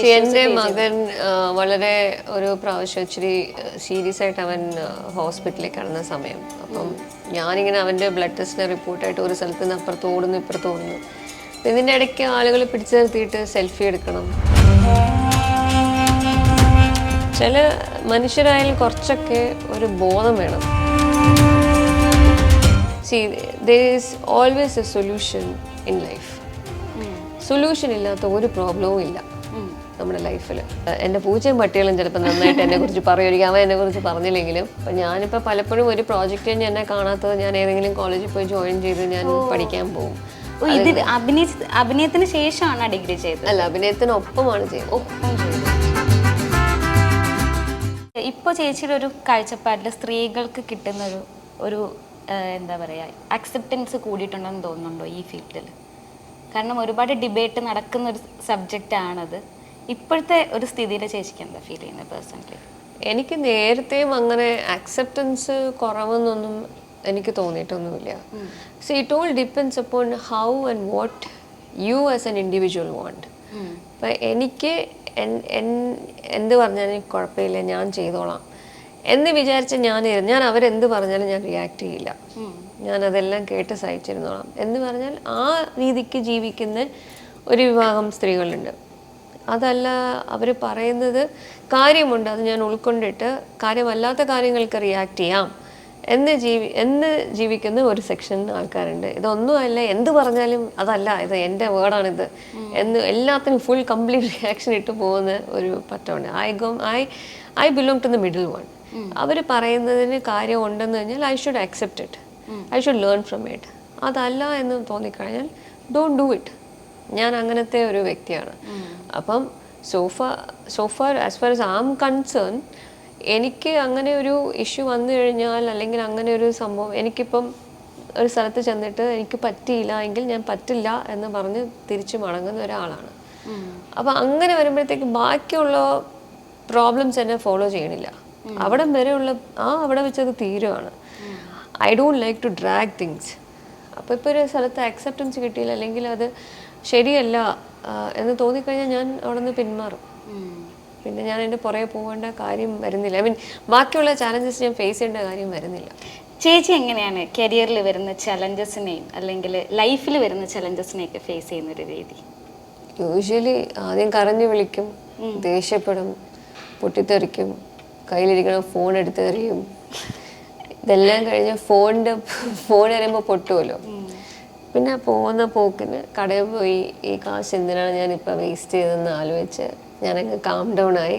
എൻ്റെ മകൻ വളരെ ഒരു പ്രാവശ്യം ഇച്ചിരി സീരിയസ് ആയിട്ട് അവൻ ഹോസ്പിറ്റലിൽ കിടന്ന സമയം. അപ്പം ഞാനിങ്ങനെ അവൻ്റെ ബ്ലഡ് ടെസ്റ്റിൻ്റെ റിപ്പോർട്ടായിട്ട് ഒരു സ്ഥലത്ത് നിന്ന് അപ്പുറത്ത് ഓടുന്നു ഇപ്പുറത്ത് ഓടുന്നു. ഇതിൻ്റെ ഇടയ്ക്ക് ആളുകൾ പിടിച്ചു നിർത്തിയിട്ട് സെൽഫി എടുക്കണം. ചില മനുഷ്യരായാലും കുറച്ചൊക്കെ ഒരു ബോധം വേണം. See, there is always a solution in life. Solution ഇല്ലാത്ത ഒരു പ്രോബ്ലവും ഇല്ല നമ്മുടെ ലൈഫിൽ. എൻ്റെ പൂച്ചയും പട്ടികളും ചിലപ്പോൾ നന്നായിട്ട് എന്നെ കുറിച്ച് പറയുമായിരിക്കും, അവൻ എന്നെ കുറിച്ച് പറഞ്ഞില്ലെങ്കിലും. അപ്പം ഞാനിപ്പോൾ പലപ്പോഴും ഒരു പ്രോജക്റ്റ് കഴിഞ്ഞ് എന്നെ കാണാത്തത് ഞാൻ ഏതെങ്കിലും കോളേജിൽ പോയി ജോയിൻ ചെയ്ത് ഞാൻ പഠിക്കാൻ പോകും. അഭിനയത്തിന് ശേഷമാണ് ഡിഗ്രി ചെയ്തത്? അല്ല, അഭിനയത്തിനൊപ്പമാണ് ചെയ്തത്. ഇപ്പോൾ ചേച്ചിയുടെ ഒരു കാഴ്ചപ്പാടിൽ സ്ത്രീകൾക്ക് കിട്ടുന്ന ഒരു എന്താ പറയുക, അക്സെപ്റ്റൻസ് കൂടിയിട്ടുണ്ടെന്ന് തോന്നുന്നുണ്ടോ ഈ ഫീൽഡിൽ? കാരണം ഒരുപാട് ഡിബേറ്റ് നടക്കുന്ന ഒരു സബ്ജക്റ്റ് ആണത്. ഇപ്പോഴത്തെ ഒരു സ്ഥിതിയിൽ ചേച്ചിക്ക് എന്താ ഫീൽ ചെയ്യുന്നത് പേഴ്സണലി? എനിക്ക് നേരത്തെയും അങ്ങനെ അക്സെപ്റ്റൻസ് കുറവെന്നൊന്നും എനിക്ക് തോന്നിയിട്ടൊന്നുമില്ല. So it all depends upon how and what you as an individual want. അപ്പം എനിക്ക് എന്ത് പറഞ്ഞാലും കുഴപ്പമില്ല, ഞാൻ ചെയ്തോളാം എന്ന് വിചാരിച്ച് ഞാൻ അവരെന്ത് പറഞ്ഞാലും ഞാൻ റിയാക്ട് ചെയ്യില്ല. ഞാൻ അതെല്ലാം കേട്ട് സഹിച്ചിരുന്നോളാം എന്ന് പറഞ്ഞാൽ ആ രീതിക്ക് ജീവിക്കുന്ന ഒരു വിഭാഗം സ്ത്രീകളുണ്ട്. അതല്ല, അവർ പറയുന്നത് കാര്യമുണ്ട്, അത് ഞാൻ ഉൾക്കൊണ്ടിട്ട് കാര്യമല്ലാത്ത കാര്യങ്ങൾക്ക് റിയാക്ട് ചെയ്യാം എന്ന് ജീവിക്കുന്ന ഒരു സെക്ഷൻ ആൾക്കാരുണ്ട്. ഇതൊന്നുമല്ല, എന്ത് പറഞ്ഞാലും അതല്ല, ഇത് എൻ്റെ വേർഡാണിത് എന്ന് എല്ലാത്തിനും ഫുൾ കംപ്ലീറ്റ് റിയാക്ഷൻ ഇട്ട് പോകുന്ന ഒരു പറ്റമുണ്ട്. I belong to the middle one. അവർ പറയുന്നതിന് കാര്യം ഉണ്ടെന്ന് കഴിഞ്ഞാൽ I should accept it, I should learn from it. അതല്ല എന്ന് തോന്നിക്കഴിഞ്ഞാൽ ഡോണ്ട് ഡു ഇറ്റ്. ഞാൻ അങ്ങനത്തെ ഒരു വ്യക്തിയാണ്. അപ്പം so far as far as I am concerned, എനിക്ക് അങ്ങനെ ഒരു ഇഷ്യൂ വന്നു കഴിഞ്ഞാൽ അല്ലെങ്കിൽ അങ്ങനെ ഒരു സംഭവം, എനിക്കിപ്പം ഒരു സ്ഥലത്ത് ചെന്നിട്ട് എനിക്ക് പറ്റിയില്ല എങ്കിൽ ഞാൻ പറ്റില്ല എന്ന് പറഞ്ഞ് തിരിച്ചു മടങ്ങുന്ന ഒരാളാണ്. അപ്പം അങ്ങനെ വരുമ്പോഴത്തേക്ക് ബാക്കിയുള്ള പ്രോബ്ലംസ് എന്നെ ഫോളോ ചെയ്യണില്ല. അവിടെ വരെയുള്ള അവിടെ വെച്ചത് തീരുവാണ്. I don't like to drag things. അപ്പോൾ ഇപ്പോൾ ഒരു സ്ഥലത്ത് അക്സെപ്റ്റൻസ് കിട്ടിയില്ല അല്ലെങ്കിൽ അത് ശരിയല്ല എന്ന് തോന്നിക്കഴിഞ്ഞാൽ ഞാൻ അവിടെ നിന്ന് പിന്മാറും. പിന്നെ ഞാൻ എൻ്റെ പുറകെ പോകേണ്ട കാര്യം വരുന്നില്ല. ഐ മീൻ, ബാക്കിയുള്ള ചാലഞ്ചസ് ഞാൻ ഫേസ് ചെയ്യേണ്ട കാര്യം വരുന്നില്ല. ചേച്ചി എങ്ങനെയാണ് കരിയറിൽ വരുന്ന ചലഞ്ചസിനെയും അല്ലെങ്കിൽ ലൈഫിൽ വരുന്ന ചലഞ്ചസിനെയൊക്കെ ഫേസ് ചെയ്യുന്ന ഒരു രീതി? യൂഷ്വലി ആദ്യം കരഞ്ഞു വിളിക്കും, ദേഷ്യപ്പെടും, പൊട്ടിത്തെറിക്കും, കയ്യിലിരിക്കണ ഫോൺ എടുത്തെറിയും. ഇതെല്ലാം കഴിഞ്ഞ് ഫോൺ എറിയുമ്പോൾ പൊട്ടുമല്ലോ. പിന്നെ പോകുന്ന പോക്കിന് കടയിൽ പോയി ഈ കാശ് എന്തിനാണ് ഞാനിപ്പോൾ വേസ്റ്റ് ചെയ്തതെന്ന് ആലോചിച്ച് ഞാനങ്ങ് കാം ഡൗൺ ആയി.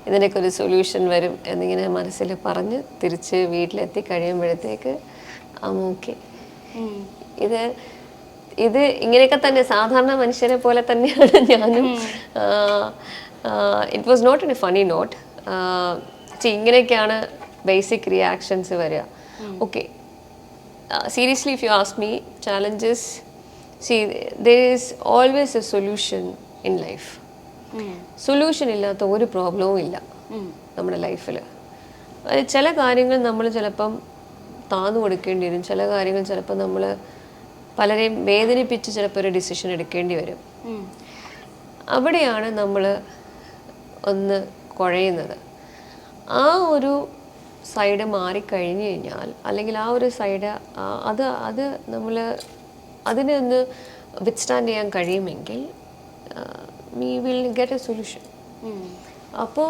ഇതിനൊക്കെ ഒരു സൊല്യൂഷൻ വരും എന്നിങ്ങനെ മനസ്സിൽ പറഞ്ഞ് തിരിച്ച് വീട്ടിലെത്തി കഴിയുമ്പോഴത്തേക്ക് ഓക്കെ. ഇത് ഇങ്ങനെയൊക്കെ തന്നെ സാധാരണ മനുഷ്യരെ പോലെ തന്നെയാണ് ഞാനും. It was not in a funny note. ഇങ്ങനെയൊക്കെയാണ് ബേസിക് റിയാക്ഷൻസ് വരിക. Okay, seriously, if you ask me, challenges, see, there is always a solution in life. Solution ഇല്ലാത്ത ഒരു പ്രോബ്ലവും ഇല്ല നമ്മുടെ ലൈഫിൽ. ചില കാര്യങ്ങൾ നമ്മൾ ചിലപ്പം താന്നു കൊടുക്കേണ്ടി വരും. ചില കാര്യങ്ങൾ ചിലപ്പോൾ നമ്മൾ പലരെയും വേദനിപ്പിച്ച് ചിലപ്പോൾ ഒരു ഡിസിഷൻ എടുക്കേണ്ടി വരും. അവിടെയാണ് നമ്മൾ ഒന്ന് കുഴയുന്നത്. ആ ഒരു സൈഡ് മാറിക്കഴിഞ്ഞു കഴിഞ്ഞാൽ, അല്ലെങ്കിൽ ആ ഒരു സൈഡ് അത് നമ്മൾ അതിനെ ഒന്ന് വിത്ത്സ്റ്റാൻഡ് ചെയ്യാൻ കഴിയുമെങ്കിൽ we will get a solution. അപ്പോൾ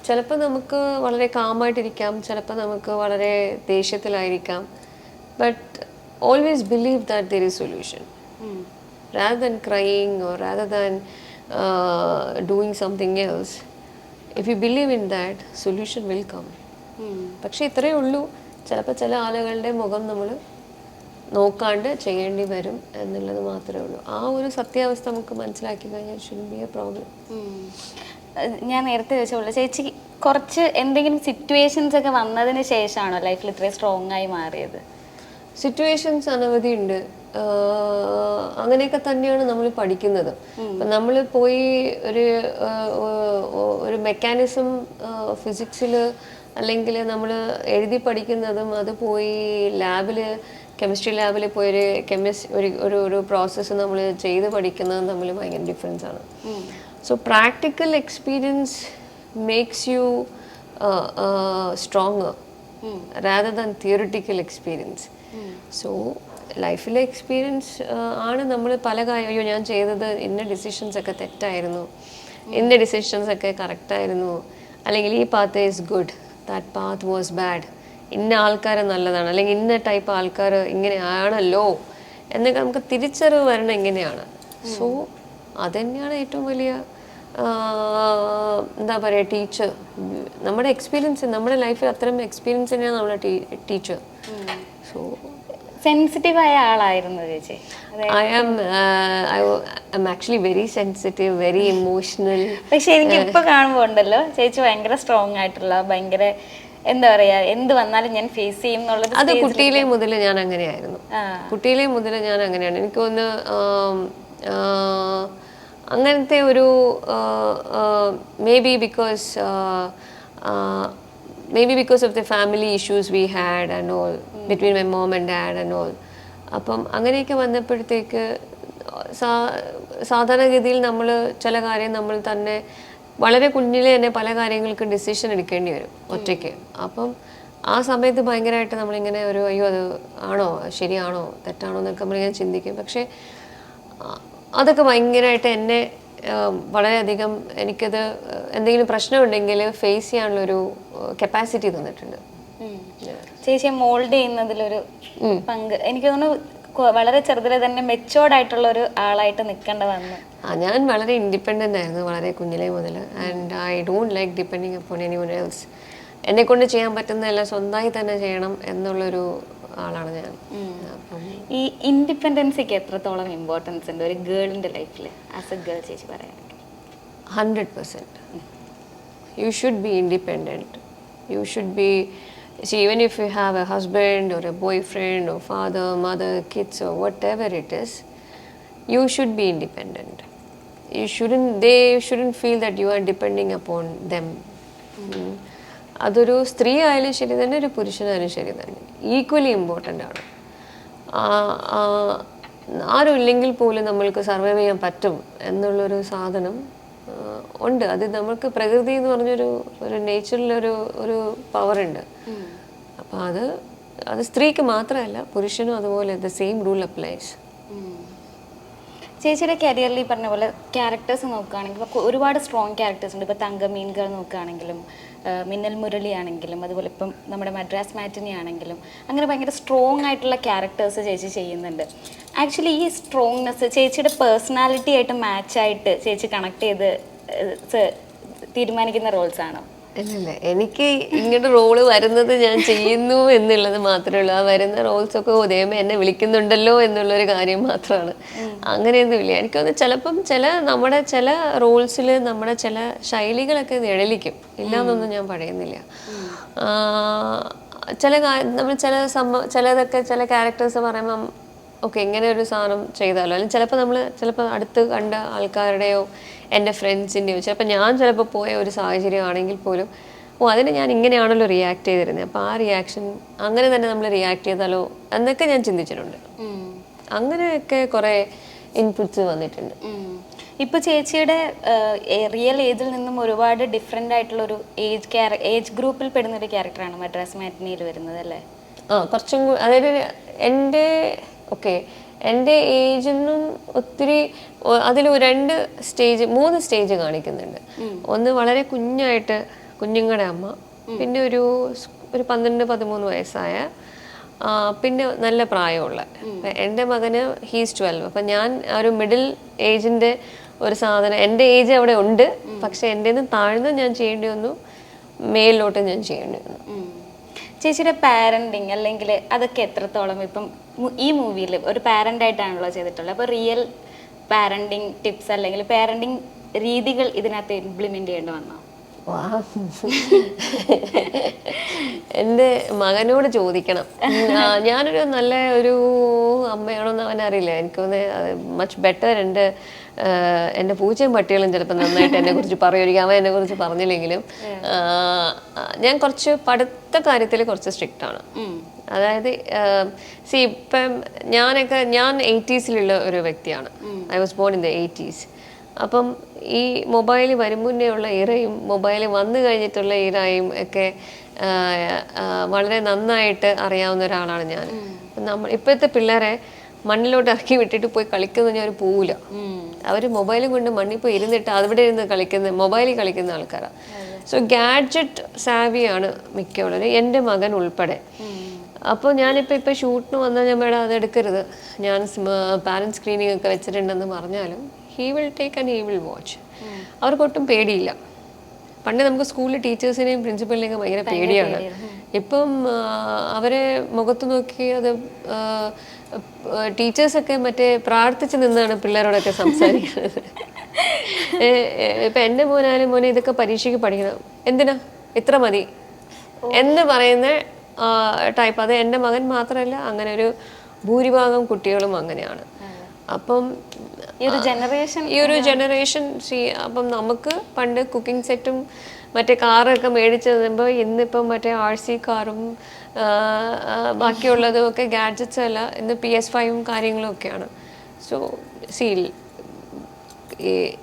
ചിലപ്പോൾ നമുക്ക് വളരെ കാമായിട്ടിരിക്കാം, ചിലപ്പോൾ നമുക്ക് വളരെ ദേഷ്യത്തിലായിരിക്കാം. But always believe that there is solution. rather than crying or rather than doing something else, if you believe in that, solution will come. പക്ഷെ ഇത്രയേ ഉള്ളൂ, ചിലപ്പോൾ ചില ആളുകളുടെ മുഖം നമ്മൾ നോക്കാണ്ട് ചെയ്യേണ്ടി വരും എന്നുള്ളത് മാത്രമേ ഉള്ളൂ. ആ ഒരു സത്യാവസ്ഥ നമുക്ക് മനസ്സിലാക്കി കഴിഞ്ഞാൽ shouldn't be a problem. ഞാൻ നേരത്തെ ചോദിച്ച പോലെ ചേച്ചി കുറച്ച് എന്തെങ്കിലും സിറ്റുവേഷൻസ് ഒക്കെ വന്നതിന് ശേഷമാണോ ലൈഫിൽ ഇത്രയും സ്ട്രോങ് ആയി മാറിയത്? സിറ്റുവേഷൻസ് അനവധി ഉണ്ട്. അങ്ങനെയൊക്കെ തന്നെയാണ് നമ്മൾ പഠിക്കുന്നത്. അപ്പം നമ്മൾ പോയി ഒരു മെക്കാനിസം ഫിസിക്സിൽ അല്ലെങ്കിൽ നമ്മൾ എഴുതി പഠിക്കുന്നതും അത് പോയി കെമിസ്ട്രി ലാബിൽ പോയി ഒരു പ്രോസസ്സ് നമ്മൾ ചെയ്ത് പഠിക്കുന്നതും തമ്മിൽ ഭയങ്കര ഡിഫറൻസ് ആണ്. So practical experience makes you stronger rather than theoretical experience. So ലൈഫിലെ എക്സ്പീരിയൻസ് ആണ് നമ്മൾ പല കാര്യം, അയ്യോ ഞാൻ ചെയ്തത് ഇന്ന ഡിസിഷൻസ് ഒക്കെ തെറ്റായിരുന്നു, ഇന്ന ഡിസിഷൻസ് ഒക്കെ കറക്റ്റായിരുന്നു, അല്ലെങ്കിൽ ഈ path is good, that path was bad, ഇന്ന ആൾക്കാർ നല്ലതാണ്, അല്ലെങ്കിൽ ഇന്ന ടൈപ്പ് ആൾക്കാർ ഇങ്ങനെ ആണല്ലോ എന്നൊക്കെ നമുക്ക് തിരിച്ചറിവ് വരണം എങ്ങനെയാണ്. സോ അതുതന്നെയാണ് ഏറ്റവും വലിയ എന്താ പറയുക ടീച്ചർ. നമ്മുടെ എക്സ്പീരിയൻസ്, നമ്മുടെ ലൈഫിൽ അത്തരം എക്സ്പീരിയൻസ് തന്നെയാണ് നമ്മുടെ ടീച്ചർ. സോ സെൻസിറ്റീവ് ആയ ആളായിരുന്നു ചേച്ചി? I'm actually very sensitive, very emotional. പക്ഷെ എനിക്ക് ഇപ്പൊ കാണുമ്പോ ഉണ്ടല്ലോ ചേച്ചി ഭയങ്കര സ്ട്രോങ് ആയിട്ടുള്ള, ഭയങ്കര എന്താ പറയാ, എന്ത് വന്നാലും ഞാൻ ഫേസ് ചെയ്യും എന്നുള്ളത്. അത് കുട്ടിയിലെ മുതൽ ഞാൻ അങ്ങനെയായിരുന്നു. കുട്ടിയിലെ മുതൽ ഞാൻ അങ്ങനെയാണ്. എനിക്കൊന്ന് അങ്ങനത്തെ ഒരു maybe because of the family issues we had and all between my mom and dad and all. അപ്പം അങ്ങനെയൊക്കെ വന്നപ്പോഴത്തേക്ക് സാധാരണഗതിയിൽ നമ്മൾ ചില കാര്യം നമ്മൾ തന്നെ വളരെ കുഞ്ഞിലെ തന്നെ പല കാര്യങ്ങൾക്ക് ഡിസിഷൻ എടുക്കേണ്ടി വരും ഒറ്റയ്ക്ക്. അപ്പം ആ സമയത്ത് ഭയങ്കരമായിട്ട് നമ്മളിങ്ങനെ ഒരു അയ്യോ അത് ആണോ ശരിയാണോ തെറ്റാണോ എന്നൊക്കെ നമ്മളിങ്ങനെ ചിന്തിക്കും. പക്ഷേ അതൊക്കെ ഭയങ്കരമായിട്ട് എന്നെ വളരെയധികം എനിക്കത് എന്തെങ്കിലും പ്രശ്നമുണ്ടെങ്കിൽ ഫേസ് ചെയ്യാനുള്ളൊരു കപ്പാസിറ്റി തന്നിട്ടുണ്ട്. ചേച്ചിയെ മോൾഡ് ചെയ്യുന്നതിലൊരു പങ്ക് എനിക്ക് തോന്നുന്നു വളരെ ചെറുതിലെ തന്നെ മെച്ചോർഡ് ആയിട്ടുള്ള ഒരു ആളായിട്ട് നിൽക്കേണ്ട വന്നു. ഞാൻ വളരെ ഇൻഡിപെൻഡൻ്റ് ആയിരുന്നു വളരെ കുഞ്ഞിലേ മുതൽ. And I don't like depending upon anyone else. എന്നെ കൊണ്ട് ചെയ്യാൻ പറ്റുന്നതെല്ലാം സ്വന്തമായി തന്നെ ചെയ്യണം എന്നുള്ളൊരു ആളാണ് ഞാൻ. ഈ ഇൻഡിപെൻഡൻസിക്ക് എത്രത്തോളം ഇമ്പോർട്ടൻസ് ഉണ്ട് ഒരു ഗേളിൻ്റെ ലൈഫിൽ ആസ് എ ഗേൾ ചേച്ചി പറയുകയാണെങ്കിൽ? 100%. You should be independent. You should be, see, even if you have a husband or a boyfriend or father, mother, kids or whatever it is, you should be independent. They shouldn't feel that you are depending upon them. അതൊരു സ്ത്രീ ആയാലും ശരി തന്നെ ഒരു പുരുഷനായാലും ശരി തന്നെ equally important ആണ്. ആരും ഇല്ലെങ്കിൽ പോലും നമ്മൾക്ക് സർവൈവ് ചെയ്യാൻ പറ്റും എന്നുള്ളൊരു സാധനം ഉണ്ട്. അത് നമുക്ക് പ്രകൃതി എന്ന് പറഞ്ഞൊരു നേച്ചറിലൊരു പവറുണ്ട്. അപ്പം അത് സ്ത്രീക്ക് മാത്രമല്ല പുരുഷനും അതുപോലെ ദ സെയിം റൂൾ അപ്ലൈസ്. ചേച്ചിയുടെ കരിയറിൽ ഈ പറഞ്ഞ പോലെ ക്യാരക്ടേഴ്സ് നോക്കുകയാണെങ്കിൽ ഇപ്പോൾ ഒരുപാട് സ്ട്രോങ് ക്യാരക്ടേഴ്സ് ഉണ്ട്. ഇപ്പോൾ തങ്കമീൻകൾ നോക്കുകയാണെങ്കിലും മിന്നൽ മുരളി ആണെങ്കിലും അതുപോലെ ഇപ്പം നമ്മുടെ മദ്രാസ് മാറ്റിനി ആണെങ്കിലും അങ്ങനെ ഭയങ്കര സ്ട്രോങ് ആയിട്ടുള്ള ക്യാരക്ടേഴ്സ് ചേച്ചി ചെയ്യുന്നുണ്ട്. ആക്ച്വലി ഈ സ്ട്രോങ്നെസ് ചേച്ചിയുടെ പേഴ്സണാലിറ്റി ആയിട്ട് മാച്ചായിട്ട് ചേച്ചി കണക്ട് ചെയ്ത് തീരുമാനിക്കുന്ന റോൾസ് ആണോ? അല്ലല്ല, എനിക്ക് ഇങ്ങോട്ട് റോള് വരുന്നത് ഞാൻ ചെയ്യുന്നു എന്നുള്ളത് മാത്രമേ ഉള്ളൂ. ആ വരുന്ന റോൾസൊക്കെ ദൈവമേ എന്നെ വിളിക്കുന്നുണ്ടല്ലോ എന്നുള്ളൊരു കാര്യം മാത്രമാണ്. അങ്ങനെയൊന്നുമില്ല. എനിക്കൊന്ന് ചിലപ്പം നമ്മുടെ ചില റോൾസിൽ നമ്മുടെ ചില ശൈലികളൊക്കെ നിഴലിക്കും, ഇല്ല എന്നൊന്നും ഞാൻ പറയുന്നില്ല. ചിലതൊക്കെ ചില ക്യാരക്ടേഴ്സ് പറയുമ്പം ഓക്കെ ഇങ്ങനെ ഒരു സാധനം ചെയ്താലോ, അല്ലെങ്കിൽ ചിലപ്പോൾ അടുത്ത് കണ്ട ആൾക്കാരുടെയോ എൻ്റെ ഫ്രണ്ട്സിൻ്റെയോ ചിലപ്പോൾ പോയ ഒരു സാഹചര്യം ആണെങ്കിൽ പോലും അതിന് ഞാൻ ഇങ്ങനെയാണല്ലോ റിയാക്ട് ചെയ്തിരുന്നത്, അപ്പോൾ ആ റിയാക്ഷൻ അങ്ങനെ തന്നെ നമ്മൾ റിയാക്ട് ചെയ്താലോ എന്നൊക്കെ ഞാൻ ചിന്തിച്ചിട്ടുണ്ട്. അങ്ങനെയൊക്കെ കുറേ ഇൻപുട്സ് വന്നിട്ടുണ്ട്. ഇപ്പോൾ ചേച്ചിയുടെ റിയൽ ഏജിൽ നിന്നും ഒരുപാട് ഡിഫറെൻ്റ് ആയിട്ടുള്ളൊരു ഏജ് ഗ്രൂപ്പിൽ പെടുന്നൊരു ക്യാരക്ടറാണ് മദ്രാസ് മാറ്റിനിയിൽ വരുന്നത് അല്ലേ? കുറച്ചും കൂടി അതായത് എൻ്റെ ഏജിൽ നിന്നും ഒത്തിരി അതിൽ 3 സ്റ്റേജ് കാണിക്കുന്നുണ്ട്. ഒന്ന് വളരെ കുഞ്ഞുങ്ങളുടെ അമ്മ, പിന്നെ ഒരു 12-13 വയസ്സായ, പിന്നെ നല്ല പ്രായമുള്ള. എൻ്റെ മകന് ഹീസ് 12. അപ്പം ഞാൻ ഒരു മിഡിൽ ഏജിൻ്റെ ഒരു സാധനം, എൻ്റെ ഏജ് അവിടെ ഉണ്ട്, പക്ഷെ എൻ്റെ നിന്ന് താഴ്ന്ന് ഞാൻ ചെയ്യേണ്ടി വന്നു, മേലിലോട്ട് ഞാൻ ചെയ്യേണ്ടി വന്നു. ചേച്ചിയുടെ പാരൻറ്റിങ് അല്ലെങ്കിൽ അതൊക്കെ എത്രത്തോളം ഇപ്പം ഈ മൂവിയിൽ ഒരു പാരൻ്റായിട്ടാണല്ലോ ചെയ്തിട്ടുള്ളത്, അപ്പോൾ റിയൽ പാരൻറ്റിങ് ടിപ്സ് അല്ലെങ്കിൽ പാരൻറ്റിങ് രീതികൾ ഇതിനകത്ത് ഇംപ്ലിമെൻ്റ് ചെയ്യേണ്ടി വന്നോ? എൻ്റെ മകനോട് ചോദിക്കണം. ഞാനൊരു നല്ല ഒരു അമ്മയാണോന്ന് അവനറിയില്ല. എനിക്കൊന്ന് മച്ച് ബെറ്റർ. എൻ്റെ പൂച്ചയും പട്ടികളും ചിലപ്പോൾ നന്നായിട്ട് എന്നെ കുറിച്ച് പറയുമായിരിക്കും. അവൻ എന്നെ കുറിച്ച് പറഞ്ഞില്ലെങ്കിലും ഞാൻ കുറച്ച് പഠിത്ത കാര്യത്തിൽ കുറച്ച് സ്ട്രിക്റ്റ് ആണ്. അതായത് ഇപ്പം ഞാൻ 80s ഒരു വ്യക്തിയാണ്. I was born in the 80s. അപ്പം ഈ മൊബൈൽ വരും മുന്നേ ഉള്ള ഇറയും മൊബൈൽ വന്നു കഴിഞ്ഞിട്ടുള്ള ഇറയും ഒക്കെ വളരെ നന്നായിട്ട് അറിയാവുന്ന ഒരാളാണ് ഞാൻ. നമ്മൾ ഇപ്പോഴത്തെ പിള്ളേരെ മണ്ണിലോട്ട് ഇറക്കി വിട്ടിട്ട് പോയി കളിക്കുന്ന ഞാൻ പോവില്ല. അവർ മൊബൈലും കൊണ്ട് മണ്ണിൽ പോയി ഇരുന്നിട്ട് അവിടെ ഇരുന്ന് കളിക്കുന്ന മൊബൈലിൽ കളിക്കുന്ന ആൾക്കാരാണ്. സോ ഗാഡ്ജറ്റ് സാവിയാണ് മിക്കുള്ളവരും, എൻ്റെ മകൻ ഉൾപ്പെടെ. അപ്പോൾ ഞാനിപ്പോൾ ഷൂട്ടിന് വന്നാൽ ഞാൻ മേഡം അത് എടുക്കരുത്, ഞാൻ പാരൻറ്റ് സ്ക്രീനിങ് ഒക്കെ വെച്ചിട്ടുണ്ടെന്ന് പറഞ്ഞാലും he will take and he will watch. അവർക്കൊട്ടും പേടിയില്ല. പണ്ട് നമുക്ക് സ്കൂളിൽ ടീച്ചേഴ്സിനെയും പ്രിൻസിപ്പലിനെയൊക്കെ ഭയങ്കര പേടിയാണ്. ഇപ്പം അവരെ മുഖത്ത് നോക്കി അത് ടീച്ചേഴ്സൊക്കെ മറ്റേ പ്രാർത്ഥിച്ച് നിന്നാണ് പിള്ളേരോടൊക്കെ സംസാരിക്കുന്നത്. ഇപ്പം എൻ്റെ മോനായാലും മോനെ ഇതൊക്കെ പരീക്ഷയ്ക്ക് പഠിക്കണം, എന്തിനാ ഇത്ര മതി എന്ന് പറയുന്ന ടൈപ്പ്. അത് എൻ്റെ മകൻ മാത്രമല്ല, അങ്ങനെ ഒരു ഭൂരിഭാഗം കുട്ടികളും അങ്ങനെയാണ്. അപ്പം ഈ ഒരു ജനറേഷൻ അപ്പം നമുക്ക് പണ്ട് കുക്കിംഗ് സെറ്റും മറ്റേ കാറൊക്കെ മേടിച്ച് തരുമ്പോൾ ഇന്നിപ്പം മറ്റേ RC കാറും ബാക്കിയുള്ളതും ഒക്കെ ഗാഡ്ജറ്റ്സ് അല്ല, ഇന്ന് PS5 കാര്യങ്ങളും ഒക്കെയാണ്. സോ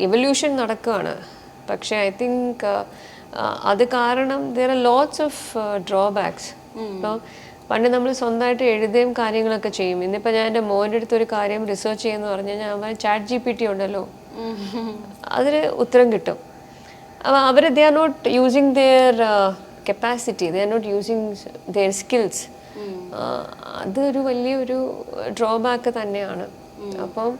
ഇവല്യൂഷൻ നടക്കുകയാണ്. പക്ഷേ ഐ തിങ്ക് അത് കാരണം there are lots of drawbacks. ഇപ്പോൾ പണ്ട് നമ്മൾ സ്വന്തമായിട്ട് എഴുതുകയും കാര്യങ്ങളൊക്കെ ചെയ്യും. ഇന്നിപ്പോൾ ഞാൻ എൻ്റെ മോൻ്റെ അടുത്ത് ഒരു കാര്യം റിസർച്ച് ചെയ്യുമെന്ന് പറഞ്ഞു കഴിഞ്ഞാൽ അവൻ ChatGPT ഉണ്ടല്ലോ, അതിന് ഉത്തരം കിട്ടും. അപ്പോൾ അവർ they are not using their capacity, they are not using their skills. അതൊരു വലിയൊരു ഡ്രോബാക്ക് തന്നെയാണ്. അപ്പം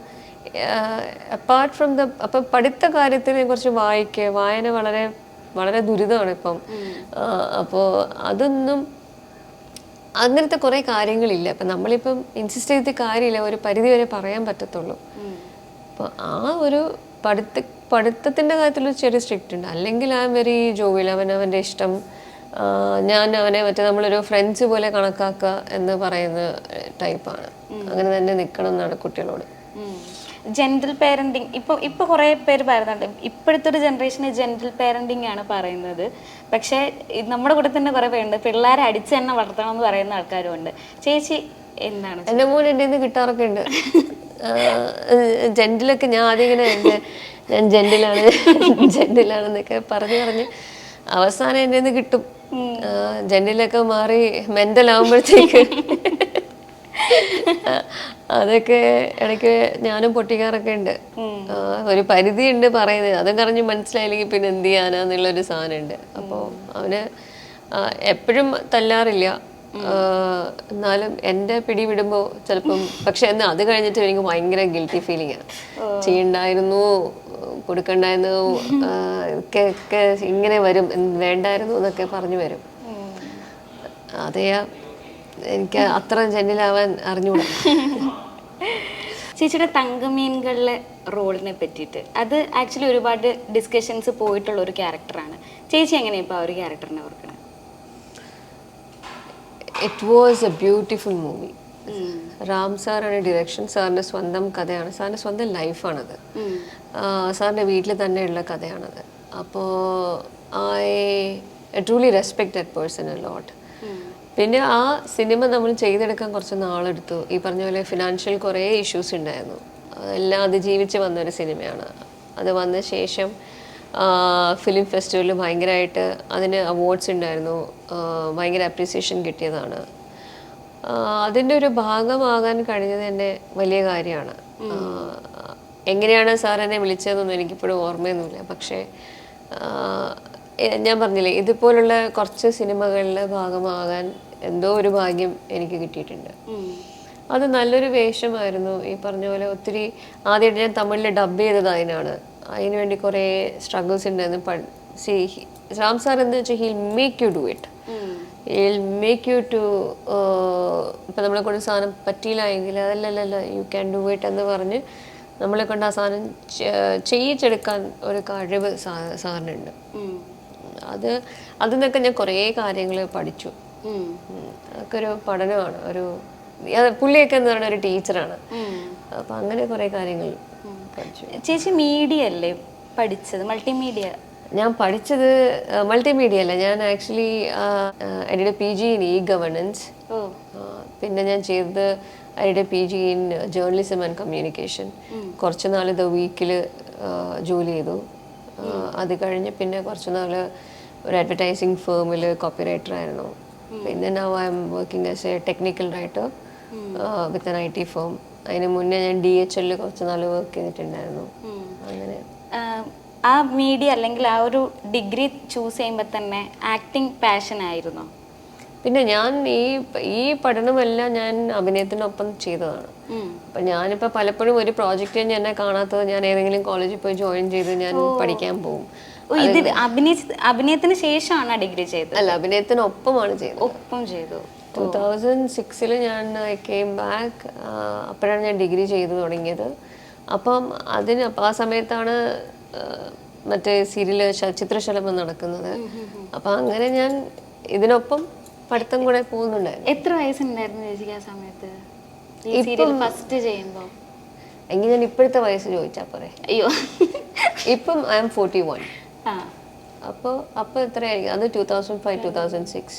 അപ്പാർട്ട് ഫ്രം അപ്പം പഠിത്ത കാര്യത്തിനെ കുറിച്ച് വായന വളരെ വളരെ ദുരിതമാണ് ഇപ്പം. അപ്പോൾ അതൊന്നും അങ്ങനത്തെ കുറേ കാര്യങ്ങളില്ല. അപ്പം നമ്മളിപ്പം ഇൻസിസ്റ്റ് ചെയ്ത കാര്യമില്ല, ഒരു പരിധി വരെ പറയാൻ പറ്റത്തുള്ളൂ. അപ്പോൾ ആ ഒരു പഠിത്തത്തിൻ്റെ കാര്യത്തിൽ ചെറിയ സ്ട്രിക്റ്റ് ഉണ്ട്. അല്ലെങ്കിൽ ഐ എം വെരി ജോവിയൽ, അവൻ്റെ ഇഷ്ടം, ഞാൻ അവനെ മറ്റേ നമ്മളൊരു ഫ്രണ്ട്സ് പോലെ കണക്കാക്കുക എന്ന് പറയുന്ന ടൈപ്പാണ്. അങ്ങനെ തന്നെ നിൽക്കണം എന്നാണ് കുട്ടികളോട്. ജെൻറൽ പേരൻറ്റിങ് ഇപ്പോൾ കുറേ പേര് പറയുന്നുണ്ട്. ഇപ്പോഴത്തെ ഒരു ജനറേഷന് ജെൻറൽ പേരൻറ്റിങ് ആണ് പറയുന്നത്. പക്ഷേ നമ്മുടെ കൂടെ തന്നെ കുറേ പേരുണ്ട് പിള്ളേരെ അടിച്ച് തന്നെ വളർത്തണം എന്ന് പറയുന്ന ആൾക്കാരും ഉണ്ട്. ചേച്ചി എന്താണ്? എൻ്റെ മോൻ എൻ്റെ നിന്ന് കിട്ടാറൊക്കെ ഉണ്ട്. ജെൻറ്റിലൊക്കെ ഞാൻ ആദ്യം ഇങ്ങനെ ഞാൻ ജെൻറ്റിലാണെന്നൊക്കെ പറഞ്ഞ് അവസാനം എൻ്റെ നിന്ന് കിട്ടും. ജെൻറ്റിലൊക്കെ മാറി മെൻ്റൽ ആകുമ്പോഴത്തേക്ക് അതൊക്കെ ഇടയ്ക്ക് ഞാനും പൊട്ടിക്കാറൊക്കെ ഉണ്ട്. ഒരു പരിധി ഉണ്ട് പറയുന്നത്, അതും കറിഞ്ഞ് മനസ്സിലായില്ലെങ്കിൽ പിന്നെ എന്ത് ചെയ്യാനാന്നുള്ളൊരു സാധനമുണ്ട്. അപ്പോൾ അവന് എപ്പോഴും തല്ലാറില്ല, എന്നാലും എൻ്റെ പിടി വിടുമ്പോൾ ചിലപ്പം. പക്ഷെ എന്നാൽ അത് കഴിഞ്ഞിട്ട് എനിക്ക് ഭയങ്കര ഗിൽറ്റി ഫീലിംഗാണ്. ചെയ്യണ്ടായിരുന്നു, കൊടുക്കണ്ടായിരുന്നു, ഒക്കെ ഇങ്ങനെ വരും, വേണ്ടായിരുന്നു എന്നൊക്കെ പറഞ്ഞു വരും. അതെയാ എനിക്ക് അത്ര ജെന്നിലാവാൻ അറിഞ്ഞൂടാ. ചേച്ചിയുടെ തങ്കമീനുകളിലെ റോളിനെ പറ്റിയിട്ട് അത് ആക്ച്വലി ഒരുപാട് ഡിസ്കഷൻസ് പോയിട്ടുള്ള ഒരു ക്യാരക്ടറാണ്. ചേച്ചി എങ്ങനെയാണ് ഇപ്പോൾ ആ ഒരു ക്യാരക്ടറിനെ ഓർക്കണത്? It was a beautiful movie. Ram സാറാണ് ഡിറക്ഷൻ. സാറിൻ്റെ സ്വന്തം കഥയാണ്, സാറിൻ്റെ സ്വന്തം ലൈഫാണത്. സാറിൻ്റെ വീട്ടിൽ തന്നെയുള്ള കഥയാണത്. അപ്പോൾ I truly respect that person a lot. പിന്നെ ആ സിനിമ നമ്മൾ ചെയ്തെടുക്കാൻ കുറച്ച് നാളെടുത്തു. ഈ പറഞ്ഞ പോലെ ഫിനാൻഷ്യൽ കുറേ ഇഷ്യൂസ് ഉണ്ടായിരുന്നു. അതെല്ലാം അതിജീവിച്ച് വന്നൊരു സിനിമയാണ്. അത് വന്ന ശേഷം ഫിലിം ഫെസ്റ്റിവലിൽ ഭയങ്കരമായിട്ട് അതിന് അവാർഡ്സ് ഉണ്ടായിരുന്നു, ഭയങ്കര അപ്രീസിയേഷൻ കിട്ടിയതാണ്. അതിൻ്റെ ഒരു ഭാഗമാകാൻ കഴിഞ്ഞത് എൻ്റെ വലിയ കാര്യമാണ്. എങ്ങനെയാണ് സാർ എന്നെ വിളിച്ചതെന്നൊന്നും എനിക്കിപ്പോഴും ഓർമ്മയൊന്നുമില്ല. പക്ഷേ ഞാൻ പറഞ്ഞില്ലേ, ഇതുപോലുള്ള കുറച്ച് സിനിമകളിലെ ഭാഗമാകാൻ എന്തോ ഒരു ഭാഗ്യം എനിക്ക് കിട്ടിയിട്ടുണ്ട്. അത് നല്ലൊരു വേഷമായിരുന്നു. ഈ പറഞ്ഞ പോലെ ഒത്തിരി ആദ്യമായിട്ട് ഞാൻ തമിഴിൽ ഡബ് ചെയ്തത് അതിന് വേണ്ടി കുറേ സ്ട്രഗിൾസ് ഉണ്ടായിരുന്നു. രാം സാർ എന്ന് വെച്ചാൽ he'll make you do it, he'll make you to. ഇപ്പം നമ്മളെ കൊണ്ട് സാധനം പറ്റിയില്ല എങ്കിൽ അതല്ലല്ല യു ക്യാൻ ഡു ഇറ്റ് എന്ന് പറഞ്ഞ് നമ്മളെ കൊണ്ട് ആ സാധനം ചെയ്യിച്ചെടുക്കാൻ ഒരു കഴിവ് സാറിനുണ്ട്. അതിൽ നിന്നൊക്കെ ഞാൻ കുറേ കാര്യങ്ങൾ പഠിച്ചു. അതൊക്കെ ഒരു പഠനമാണ്. പുള്ളിയൊക്കെ എന്ന് പറയുന്ന ഒരു ടീച്ചറാണ്. അപ്പം അങ്ങനെ കുറേ കാര്യങ്ങൾ പഠിച്ചു. ചേച്ചി മീഡിയ അല്ലേ പഠിച്ചത്? മൾട്ടിമീഡിയ? ഞാൻ പഠിച്ചത് മൾട്ടിമീഡിയ അല്ല, ഞാൻ ആക്ച്വലി എൻ്റെ PG ഇൻ ഗവേണൻസ്. പിന്നെ ഞാൻ ചെയ്തത് അതിൻ്റെ PG in journalism and communication. കുറച്ച് നാൾ ദ വീക്കിൽ ജോലി ചെയ്തു. അത് കഴിഞ്ഞ് പിന്നെ കുറച്ച് നാൾ ഒരു അഡ്വർടൈസിങ് ഫേമിൽ കോപ്പി റൈറ്റർ ആയിരുന്നു. പിന്നെ now I am working as A technical writer with N IT firm. അതിന് മുന്നേ ഞാൻ DHL കുറച്ച് നാൾ വർക്ക് ചെയ്തിട്ടുണ്ടായിരുന്നു. അങ്ങനെ ആ മീഡിയ അല്ലെങ്കിൽ ആ ഒരു ഡിഗ്രി ചൂസ് ചെയ്യുമ്പോൾ തന്നെ ആക്ടിങ് പാഷൻ ആയിരുന്നോ? പിന്നെ ഞാൻ ഈ പഠനമെല്ലാം ഞാൻ അഭിനയത്തിനൊപ്പം ചെയ്തതാണ്. അപ്പം ഞാനിപ്പോൾ പലപ്പോഴും ഒരു പ്രോജക്റ്റ് കഴിഞ്ഞ് എന്നെ കാണാത്തത് ഞാൻ ഏതെങ്കിലും കോളേജിൽ പോയി ജോയിൻ ചെയ്ത് ഞാൻ പഠിക്കാൻ പോകും. ഇത് അഭിനയത്തിന് ശേഷമാണ് ഡിഗ്രി ചെയ്തത്? അല്ല, അഭിനയത്തിനൊപ്പമാണ് ചെയ്തത്. ഒപ്പം ചെയ്തു. 2006 ഞാൻ കെയിം ബാക്ക്. അപ്പോഴാണ് ഞാൻ ഡിഗ്രി ചെയ്തു തുടങ്ങിയത്. അപ്പം ആ സമയത്താണ് മറ്റേ സീരിയല് ചിത്രശലഭം നടക്കുന്നത്. അപ്പം അങ്ങനെ ഞാൻ ഇതിനൊപ്പം പഠിത്തം കൂടെ പോകുന്നുണ്ടായിരുന്നു. എത്ര വയസ്സുണ്ടായിരുന്നു ചേച്ചിക്ക് ആ സമയത്ത് ഈ സീരിയൽ ഫസ്റ്റ് ചെയ്യുമ്പോൾ? എങ്കിൽ ഞാൻ ഇപ്പോഴത്തെ വയസ്സ് ചോദിച്ചാൽ പോരെ? അയ്യോ, ഇപ്പം I am 41. അപ്പോൾ എത്രയായിരിക്കും? അത് 2005, 2006.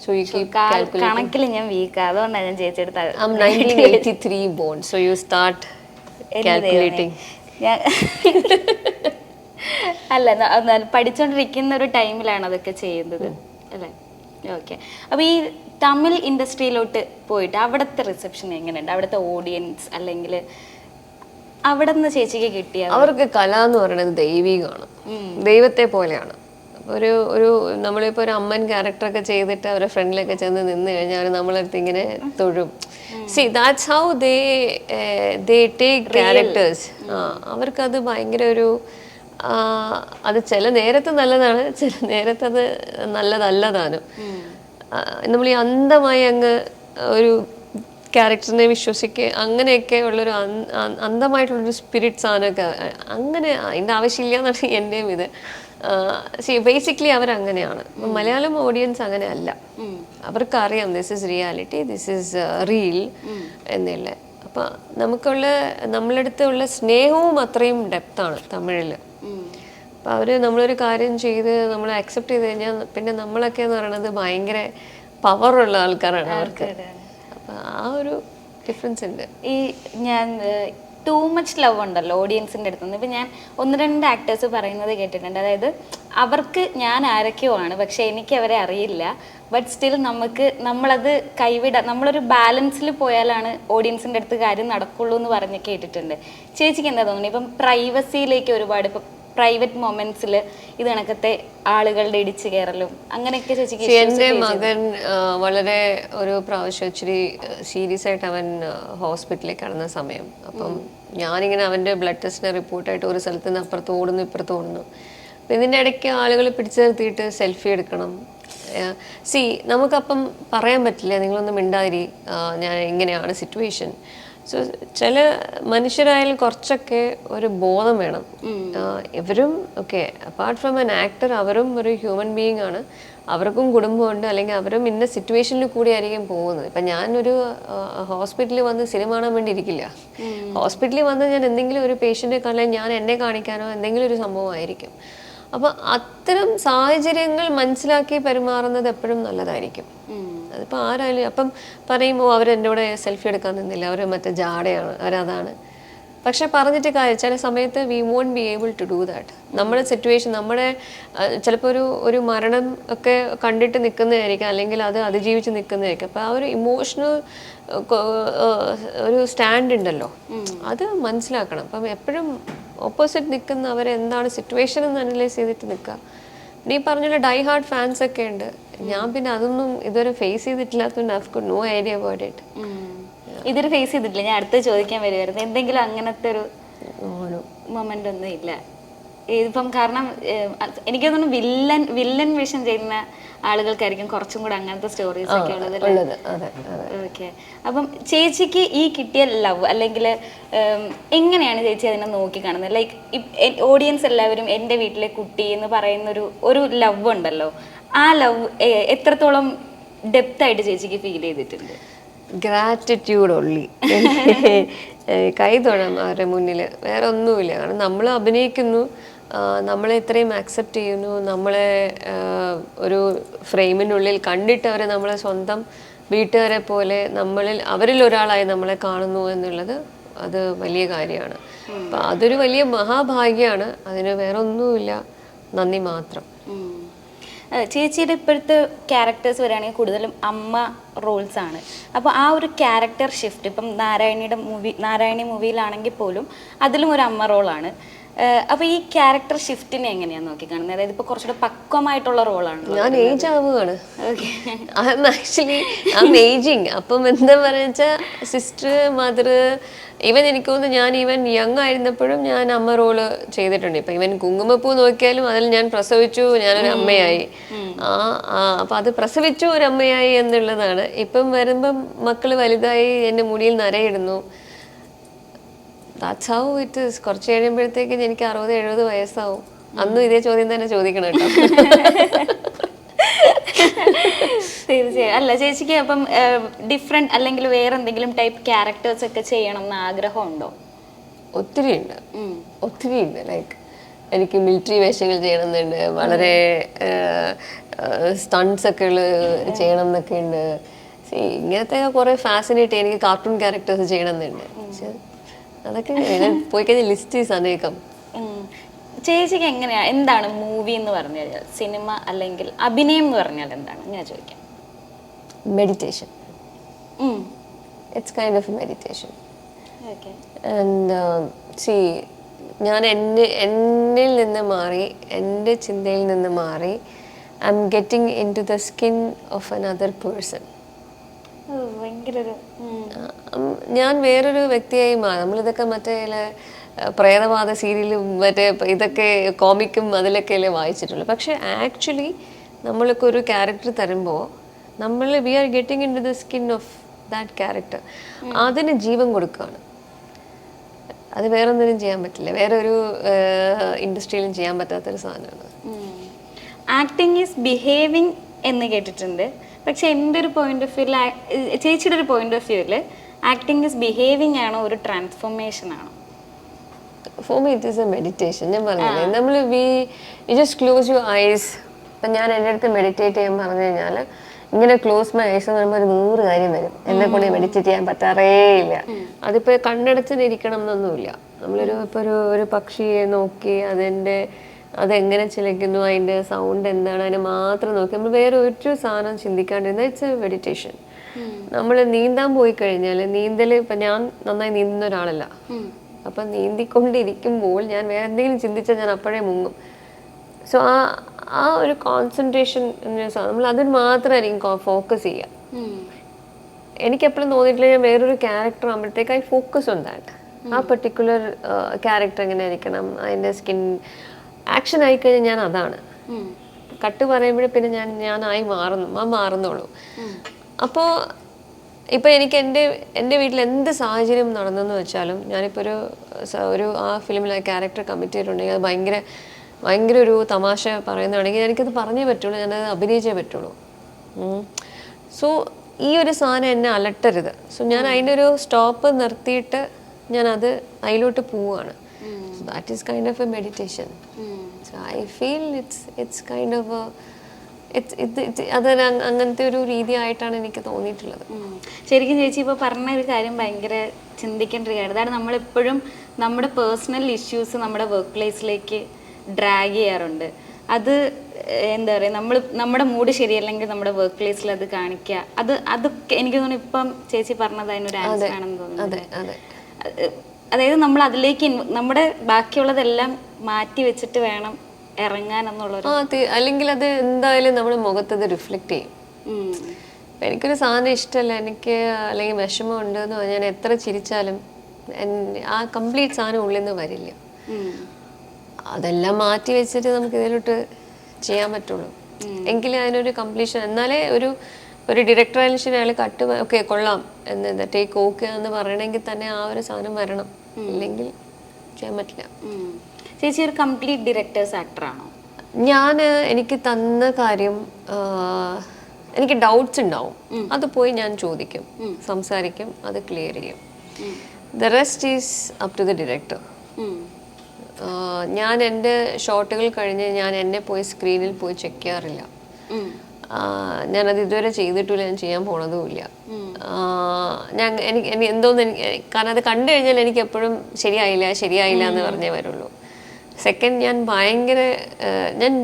So you keep calculating. കണക്കിൽ ഞാൻ വീക്ക്, അതുകൊണ്ടാണ് ഞാൻ ചേച്ചിയെടുത്ത. I'm 1983 born, so you start calculating. അല്ല, പഠിച്ചുകൊണ്ടിരിക്കുന്ന ഒരു ടൈമിലാണ് അതൊക്കെ ചെയ്യുന്നത് അല്ലേ? ഓക്കെ. അപ്പോൾ ഈ തമിഴ് ഇൻഡസ്ട്രിയിലോട്ട് പോയിട്ട് അവിടുത്തെ റിസപ്ഷൻ എങ്ങനെയുണ്ട്? അവിടുത്തെ ഓഡിയൻസ് അല്ലെങ്കിൽ അവിടെ നിന്ന് ചേച്ചിക്ക് കിട്ടിയ? അവർക്ക് കല എന്ന് പറയുന്നത് ദൈവികമാണ്, ദൈവത്തെ പോലെയാണ്. ഒരു നമ്മളിപ്പോൾ ഒരു അമ്മൻ ക്യാരക്ടറൊക്കെ ചെയ്തിട്ട് അവരെ ഫ്രണ്ടിലൊക്കെ ചെന്ന് നിന്ന് കഴിഞ്ഞാൽ അവർ നമ്മളടുത്ത് ഇങ്ങനെ തൊഴും. See that's how they take characters. അവർക്കത് ഭയങ്കര ഒരു അത് ചില നേരത്ത് നല്ലതാണ്, ചില നേരത്ത് അത് നല്ലതല്ലതാനും. നമ്മൾ ഈ അന്ധമായി അങ്ങ് ഒരു ക്യാരക്ടറിനെ വിശ്വസിക്കുക, അങ്ങനെയൊക്കെ ഉള്ളൊരു അന്ധമായിട്ടുള്ളൊരു സ്പിരിറ്റ് സാധനമൊക്കെ അങ്ങനെ അതിൻ്റെ ആവശ്യമില്ല എന്നാണ് എൻ്റെയും ഇത്. ബേസിക്കലി അവരങ്ങനെയാണ്. മലയാളം ഓഡിയൻസ് അങ്ങനെ അല്ല. അവർക്കറിയാം this is reality, this is real എന്നില്ല. അപ്പം നമ്മളടുത്തുള്ള സ്നേഹവും അത്രയും ഡെപ്താണ് തമിഴിൽ. അപ്പം അവർ നമ്മളൊരു കാര്യം ചെയ്ത് നമ്മൾ അക്സെപ്റ്റ് ചെയ്ത് കഴിഞ്ഞാൽ പിന്നെ നമ്മളൊക്കെ എന്ന് പറയുന്നത് ഭയങ്കര പവറുള്ള ആൾക്കാരാണ് അവർക്ക്. അപ്പം ആ ഒരു ഡിഫറൻസ് ഉണ്ട്. ഈ ഞാൻ ടൂ മച്ച് ലവ് ഉണ്ടല്ലോ ഓഡിയൻസിൻ്റെ അടുത്തുനിന്ന്. ഇപ്പം ഞാൻ 1-2 ആക്ടേഴ്സ് പറയുന്നത് കേട്ടിട്ടുണ്ട്. അതായത് അവർക്ക് ഞാൻ ആരൊക്കെയോ ആണ്, പക്ഷെ എനിക്ക് അവരെ അറിയില്ല. ബട്ട് സ്റ്റിൽ നമ്മളത് നമ്മളൊരു ബാലൻസിൽ പോയാലാണ് ഓഡിയൻസിൻ്റെ അടുത്ത് കാര്യം നടക്കുള്ളൂ എന്ന് പറഞ്ഞ് കേട്ടിട്ടുണ്ട്. ചേച്ചിക്ക് എന്താ തോന്നുന്നു? ഇപ്പം പ്രൈവസിയിലേക്ക് ഒരുപാട്, ഇപ്പം പ്രൈവറ്റ് മൊമെന്റ്സിൽ ഇത് കണക്കത്തെ ആളുകളുടെ ഇടിച്ചു കയറലും അങ്ങനെയൊക്കെ ചേച്ചിക്ക്? എൻ്റെ മകൻ വളരെ ഒരു പ്രാവശ്യം ഇച്ചിരി സീരിയസ് ആയിട്ട് അവൻ ഹോസ്പിറ്റലിൽ കിടന്ന സമയം. അപ്പം ഞാനിങ്ങനെ അവൻ്റെ ബ്ലഡ് ടെസ്റ്റിൻ്റെ റിപ്പോർട്ടായിട്ട് ഒരു സ്ഥലത്ത് നിന്ന് അപ്പുറത്ത് ഓടുന്നു ഇപ്പുറത്ത് ഓടുന്നു. അപ്പം ഇതിൻ്റെ ഇടയ്ക്ക് ആളുകൾ പിടിച്ചു നിർത്തിയിട്ട് സെൽഫി എടുക്കണം. നമുക്കപ്പം പറയാൻ പറ്റില്ല, നിങ്ങളൊന്നും മിണ്ടാതിരി, ഞാൻ ഇങ്ങനെയാണ് സിറ്റുവേഷൻ. സോ ചില മനുഷ്യരായാലും കുറച്ചൊക്കെ ഒരു ബോധം വേണം. ഇവരും okay, apart from an actor അവരും ഒരു ഹ്യൂമൻ ബീയിങ് ആണ്. അവർക്കും കുടുംബമുണ്ട്, അല്ലെങ്കിൽ അവരും ഇന്ന സിറ്റുവേഷനിൽ കൂടി ആയിരിക്കും പോകുന്നത്. ഇപ്പം ഞാനൊരു ഹോസ്പിറ്റലിൽ വന്ന് സിനിമ കാണാൻ വേണ്ടി ഇരിക്കില്ല. ഹോസ്പിറ്റലിൽ വന്ന് ഞാൻ എന്തെങ്കിലും ഒരു പേഷ്യൻറ്റിനെ കാണാൻ, ഞാൻ എന്നെ കാണിക്കാനോ എന്തെങ്കിലും ഒരു സംഭവമായിരിക്കും. അപ്പം അത്തരം സാഹചര്യങ്ങൾ മനസ്സിലാക്കി പെരുമാറുന്നത് എപ്പോഴും നല്ലതായിരിക്കും. അതിപ്പോൾ ആരായാലും അപ്പം പറയുമ്പോൾ അവരെൻ്റെ കൂടെ സെൽഫി എടുക്കാൻ നിന്നില്ല, അവർ മറ്റേ ജാടയാണ്, അവരതാണ്. പക്ഷെ പറഞ്ഞിട്ട് കാര്യം ചില സമയത്ത് we won't be able to do that. നമ്മുടെ സിറ്റുവേഷൻ, നമ്മുടെ ചിലപ്പോൾ ഒരു മരണം ഒക്കെ കണ്ടിട്ട് നിൽക്കുന്നതായിരിക്കും, അല്ലെങ്കിൽ അത് അതിജീവിച്ച് നിൽക്കുന്നതായിരിക്കും. അപ്പോൾ ആ ഒരു ഇമോഷണൽ ഒരു സ്റ്റാൻഡ് ഉണ്ടല്ലോ, അത് മനസ്സിലാക്കണം. അപ്പം എപ്പോഴും ഓപ്പോസിറ്റ് നിൽക്കുന്ന അവരെ എന്താണ് സിറ്റുവേഷൻ എന്ന് അനലൈസ് ചെയ്തിട്ട് നിൽക്കുക. നീ പറഞ്ഞ ഡൈ ഹാർഡ് ഫാൻസ് ഒക്കെ ഉണ്ട്. ഞാൻ പിന്നെ അതൊന്നും ഇതുവരെ ഫേസ് ചെയ്തിട്ടില്ലാത്തതുകൊണ്ട് I have no idea about it. ഇതൊരു ഫേസ് ചെയ്തിട്ടില്ല. ഞാൻ അടുത്ത് ചോദിക്കാൻ വരുമായിരുന്നു, എന്തെങ്കിലും അങ്ങനത്തെ ഒരു മൊമെന്റ് ഒന്നും ഇല്ല ഇതിപ്പം? കാരണം എനിക്ക് തോന്നുന്നു വില്ലൻ വിഷൻ ചെയ്യുന്ന ആളുകൾക്കായിരിക്കും കുറച്ചും കൂടെ അങ്ങനത്തെ സ്റ്റോറീസ് ഒക്കെ ഉള്ളത്. ഓക്കെ. അപ്പം ചേച്ചിക്ക് ഈ കിട്ടിയ ലവ്, അല്ലെങ്കിൽ എങ്ങനെയാണ് ചേച്ചി അതിനെ നോക്കി കാണുന്നത്? ലൈക്ക് ഓഡിയൻസ് എല്ലാവരും എൻ്റെ വീട്ടിലെ കുട്ടി എന്ന് പറയുന്ന ഒരു ലവ് ഉണ്ടല്ലോ, ആ ലവ് എത്രത്തോളം ഡെപ്ത് ആയിട്ട് ചേച്ചിക്ക് ഫീൽ ചെയ്തിട്ടുണ്ട്? Gratitude only. കൈ തൊഴാം അവരുടെ മുന്നിൽ, വേറെ ഒന്നുമില്ല. കാരണം നമ്മൾ അഭിനയിക്കുന്നു, നമ്മളെ ഇത്രയും ആക്സെപ്റ്റ് ചെയ്യുന്നു, നമ്മളെ ഒരു ഫ്രെയിമിനുള്ളിൽ കണ്ടിട്ട് അവരെ നമ്മളെ സ്വന്തം വീട്ടുകാരെ പോലെ അവരിൽ ഒരാളായി നമ്മളെ കാണുന്നു എന്നുള്ളത് അത് വലിയ കാര്യമാണ്. അപ്പം അതൊരു വലിയ മഹാഭാഗ്യമാണ്. അതിന് വേറെ ഒന്നുമില്ല, നന്ദി മാത്രം. ചേച്ചിയുടെ ഇപ്പോഴത്തെ ക്യാരക്ടേഴ്സ് വരികയാണെങ്കിൽ കൂടുതലും അമ്മ റോൾസ് ആണ്. അപ്പോൾ ആ ഒരു ക്യാരക്ടർ ഷിഫ്റ്റ് ഇപ്പം നാരായണി മൂവിയിലാണെങ്കിൽ പോലും അതിലും ഒരു അമ്മ റോളാണ്. അപ്പോൾ ഈ ക്യാരക്ടർ ഷിഫ്റ്റിനെ എങ്ങനെയാണ് നോക്കി കാണുന്നത്? അതായത് ഇപ്പോൾ കുറച്ചുകൂടെ പക്വമായിട്ടുള്ള റോളാണ്. ഞാൻ ഏജ് ആവുകയാണ്. Actually ageing. അപ്പം എന്താ പറയുക വെച്ചാൽ സിസ്റ്റർ, മദർ, ഈവൻ എനിക്ക് തോന്നുന്നു ഞാൻ ഈവൻ യങ് ആയിരുന്നപ്പോഴും ഞാൻ അമ്മ റോള് ചെയ്തിട്ടുണ്ട്. ഇപ്പം ഈവൻ കുങ്കുമപ്പൂ നോക്കിയാലും അതിൽ ഞാൻ പ്രസവിച്ചു, ഞാനൊരു അമ്മയായി. അപ്പം അത് പ്രസവിച്ചു ഒരു അമ്മയായി എന്നുള്ളതാണ്. ഇപ്പം വരുമ്പം മക്കൾ വലുതായി, എൻ്റെ മുടിയിൽ നരയിടുന്നു. That's how it is. കുറച്ച് കഴിയുമ്പോഴത്തേക്ക് എനിക്ക് 60-70 വയസ്സാവും. അന്നും ഇതേ ചോദ്യം തന്നെ ചോദിക്കണം കേട്ടോ. തീർച്ചയായും. അല്ല, ചേച്ചിക്ക് അപ്പം ഡിഫറെന്റ് അല്ലെങ്കിൽ വേറെ എന്തെങ്കിലും ടൈപ്പ് ക്യാരക്ടേഴ്സ് ഒക്കെ ചെയ്യണം എന്ന് ആഗ്രഹമുണ്ടോ? ഒത്തിരി ഉണ്ട്. ലൈക്ക് എനിക്ക് മിലിറ്ററി വേഷങ്ങൾ ചെയ്യണമെന്നുണ്ട്, വളരെ സ്റ്റൺസ് ഒക്കെ ചെയ്യണം എന്നൊക്കെ ഉണ്ട്. ഇങ്ങനത്തെ കുറെ ഫാസിനേറ്റ്. എനിക്ക് കാർട്ടൂൺ ക്യാരക്ടേഴ്സ് ചെയ്യണമെന്നുണ്ട്. പക്ഷെ അതൊക്കെ പോയി കഴിഞ്ഞാൽ ലിസ്റ്റ് അനേകം. ചേച്ചിക്ക് എങ്ങനെയാ, എന്താണ് മൂവി എന്ന് പറഞ്ഞു കഴിഞ്ഞാൽ, സിനിമ അല്ലെങ്കിൽ അഭിനയം എന്ന് പറഞ്ഞാൽ എന്താണ് ഞാൻ ചോദിക്കാം? Meditation. It's kind of meditation. And ഞാൻ എന്നിൽ നിന്ന് മാറി, എൻ്റെ ചിന്തയിൽ നിന്ന് മാറി, I am getting into the skin of another person. ഞാൻ വേറൊരു വ്യക്തിയായി മാറി. നമ്മളിതൊക്കെ മറ്റേ പ്രേതവാദ സീരിയലും മറ്റേ ഇതൊക്കെ കോമിക്കും അതിലൊക്കെ അല്ലേ വായിച്ചിട്ടുള്ളൂ. പക്ഷെ ആക്ച്വലി നമ്മൾക്ക് ഒരു ക്യാരക്ടർ തരുമ്പോൾ we are getting into the skin of that character. അതിന് ജീവൻ കൊടുക്കുകയാണ്. അത് വേറൊന്നിനും ചെയ്യാൻ പറ്റില്ല, വേറെ ഒരു ഇൻഡസ്ട്രിയിലും ചെയ്യാൻ പറ്റാത്തൊരു സാധനമാണ്. ആക്ടിങ് ഈസ് ബിഹേവിങ് എന്ന് കേട്ടിട്ടുണ്ട്. പക്ഷെ എൻ്റെ ഒരു പോയിന്റ് ഓഫ് വ്യൂവിൽ, ചേച്ചിയുടെ ഒരു പോയിന്റ് ഓഫ് വ്യൂവിൽ ആക്ടിങ് ഈസ് ബിഹേവിങ് ആണോ ഒരു ട്രാൻസ്ഫോർമേഷൻ ആണോ? For me it is A meditation. ഞാൻ പറഞ്ഞില്ലേ, നമ്മൾ you just close your eyes. ഇപ്പം ഞാൻ എൻ്റെ അടുത്ത് മെഡിറ്റേറ്റ് ചെയ്യാൻ പറഞ്ഞു കഴിഞ്ഞാൽ ഇങ്ങനെ ക്ലോസ് മൈ ഐസ് എന്ന് പറയുമ്പോൾ ഒരു 100 കാര്യം വരും. എന്നെ കൊണ്ട് മെഡിറ്റേറ്റ് ചെയ്യാൻ പറ്റാറേ ഇല്ല. അതിപ്പോൾ കണ്ണടച്ചിരിക്കണം എന്നൊന്നുമില്ല. ഇപ്പോൾ ഒരു പക്ഷിയെ നോക്കി അതെങ്ങനെ ചിലയ്ക്കുന്നു, അതിൻ്റെ സൗണ്ട് എന്താണ്, അതിനെ മാത്രം നോക്കി നമ്മൾ വേറെ ഒരു സാധനം ചിന്തിക്കാണ്ടിരുന്ന ഇറ്റ്സ് എ മെഡിറ്റേഷൻ. നമ്മൾ നീന്താൻ പോയി കഴിഞ്ഞാൽ ഇപ്പം ഞാൻ നന്നായി നീന്തുന്ന ഒരാളല്ല. അപ്പം നീന്തിക്കൊണ്ടിരിക്കുമ്പോൾ ഞാൻ വേറെ എന്തെങ്കിലും ചിന്തിച്ചാൽ ഞാൻ അപ്പോഴേ മുങ്ങും. സോ ആ ഒരു കോൺസെൻട്രേഷൻ നമ്മൾ അതിന് മാത്രമായിരിക്കും ഫോക്കസ് ചെയ്യുക. എനിക്കെപ്പോഴും തോന്നിയിട്ടില്ല ഞാൻ വേറൊരു ക്യാരക്ടർ ആകുമ്പോഴത്തേക്ക് ഐ ഫോക്കസ് ഓൺ ദാറ്റ്. ആ പെർട്ടിക്കുലർ ക്യാരക്ടർ എങ്ങനെ ആയിരിക്കണം, അതിൻ്റെ സ്കിൻ ആക്ഷൻ ആയിക്കഴിഞ്ഞാൽ ഞാൻ അതാണ്. കട്ട് പറയുമ്പോഴേ പിന്നെ ഞാനായി മാറുന്നുള്ളൂ. അപ്പോൾ ഇപ്പോൾ എനിക്ക് എൻ്റെ വീട്ടിൽ എന്ത് സാഹചര്യം നടന്നെന്ന് വെച്ചാലും ഞാനിപ്പോൾ ഒരു ആ ഫിലിമിൽ ആ ക്യാരക്ടർ കമ്മിറ്റ് ചെയ്തിട്ടുണ്ടെങ്കിൽ അത് ഭയങ്കര ഒരു തമാശ പറയുന്നതാണെങ്കിൽ എനിക്കത് പറഞ്ഞേ പറ്റുള്ളൂ, ഞാനത് അഭിനയിച്ചേ പറ്റുള്ളൂ. സോ ഈ ഒരു സാധനം എന്നെ അലട്ടരുത്. സോ ഞാൻ അതിൻ്റെ ഒരു സ്റ്റോപ്പ് നിർത്തിയിട്ട് ഞാനത് അതിലോട്ട് പോവുകയാണ്. So that is kind of a meditation. So I feel it's kind of a അതൊരു അങ്ങനത്തെ ഒരു രീതി ആയിട്ടാണ് എനിക്ക് തോന്നിയിട്ടുള്ളത്. ശരിക്കും ചേച്ചി ഇപ്പോൾ പറഞ്ഞ ഒരു കാര്യം ഭയങ്കര ചിന്തിക്കേണ്ട ഒരു കാര്യം. അതാണ് നമ്മളെപ്പോഴും നമ്മുടെ പേഴ്സണൽ ഇഷ്യൂസ് നമ്മുടെ വർക്ക് പ്ലേസിലേക്ക് ഡ്രാഗ് ചെയ്യാറുണ്ട്. അത് എന്താ പറയുക, നമ്മുടെ മൂഡ് ശരിയല്ലെങ്കിൽ നമ്മുടെ വർക്ക് പ്ലേസിൽ അത് കാണിക്കുക. അതൊക്കെ എനിക്ക് തോന്നുന്നു ഇപ്പം ചേച്ചി പറഞ്ഞത് അതിനൊരു ആൻസർ ആണെന്ന് തോന്നുന്നു. അതായത് നമ്മൾ അതിലേക്ക് നമ്മുടെ ബാക്കിയുള്ളതെല്ലാം മാറ്റി വെച്ചിട്ട് വേണം ഇറങ്ങാൻ എന്നുള്ളത്. അല്ലെങ്കിൽ അത് എന്തായാലും നമ്മുടെ മുഖത്തത് റിഫ്ലക്ട് ചെയ്യും. എനിക്കൊരു സാധനം ഇഷ്ടമല്ല, എനിക്ക് അല്ലെങ്കിൽ വിഷമം ഉണ്ടെന്ന് ഞാൻ എത്ര ചിരിച്ചാലും ആ കംപ്ലീറ്റ് സാധനം ഉള്ളിൽ നിന്ന് വരില്ല. അതെല്ലാം മാറ്റി വെച്ചിട്ട് നമുക്ക് ഇതിലോട്ട് ചെയ്യാൻ പറ്റുള്ളൂ. എങ്കിലും അതിനൊരു കംപ്ലീഷൻ. എന്നാലേ ഒരു ഡയറക്ടർ ആയാലും അയാൾ കട്ട് ഓക്കെ കൊള്ളാം എന്ന് ടേക്ക് ഓക്കെ എന്ന് പറയണമെങ്കിൽ തന്നെ ആ ഒരു സാധനം വരണം, ഇല്ലെങ്കിൽ ചെയ്യാൻ പറ്റില്ല. ചേച്ചി ഒരു കംപ്ലീറ്റ് ഡയറക്ടേഴ്സ് ആക്ടറാണോ? എനിക്ക് തന്ന കാര്യം എനിക്ക് ഡൗട്ട്സ് ഉണ്ടാവും, അത് പോയി ഞാൻ ചോദിക്കും, സംസാരിക്കും, അത് ക്ലിയർ ചെയ്യും. The rest is up to the director. ഞാൻ എൻ്റെ ഷോട്ടുകൾ കഴിഞ്ഞ് ഞാൻ എന്നെ പോയി സ്ക്രീനിൽ പോയി ചെക്ക് ചെയ്യാറില്ല. ഞാനത് ഇതുവരെ ചെയ്തിട്ടില്ല, ഞാൻ ചെയ്യാൻ പോണതുമില്ല. എനിക്ക് എന്തോന്ന് കാരണം അത് കണ്ടു കഴിഞ്ഞാൽ എനിക്ക് എപ്പോഴും ശരിയായില്ല എന്ന് പറഞ്ഞേ വരുള്ളൂ. സെക്കൻഡ്, ഞാൻ